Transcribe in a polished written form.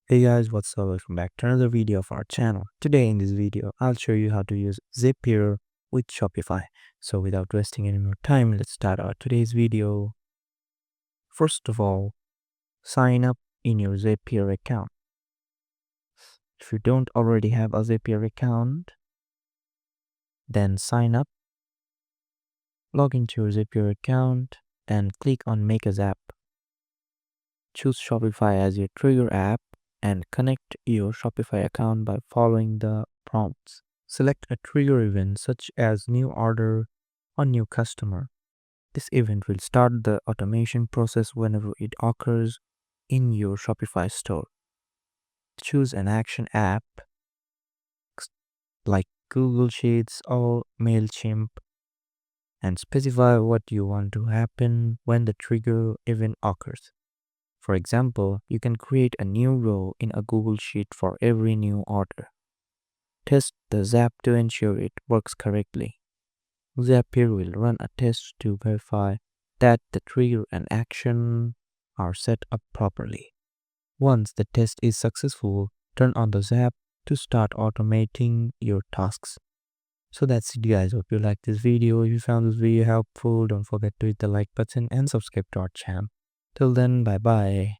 Hey guys, what's up? Welcome back to another video of our channel. Today in this video, I'll show you how to use Zapier with Shopify. So without wasting any more time, let's start our today's video. First of all, sign up in your Zapier account. If you don't already have a Zapier account, then sign up, log into your Zapier account, and click on Make a Zap. Choose Shopify as your trigger app and connect your Shopify account by following the prompts. Select a trigger event such as new order or new customer. This event will start the automation process whenever it occurs in your Shopify store. Choose an action app like Google Sheets or MailChimp and specify what you want to happen when the trigger event occurs. For example, you can create a new row in a Google Sheet for every new order. Test the Zap to ensure it works correctly. Zapier will run a test to verify that the trigger and action are set up properly. Once the test is successful, turn on the Zap to start automating your tasks. So that's it guys, hope you liked this video. If you found this video helpful, don't forget to hit the like button and subscribe to our channel. Till then, bye bye.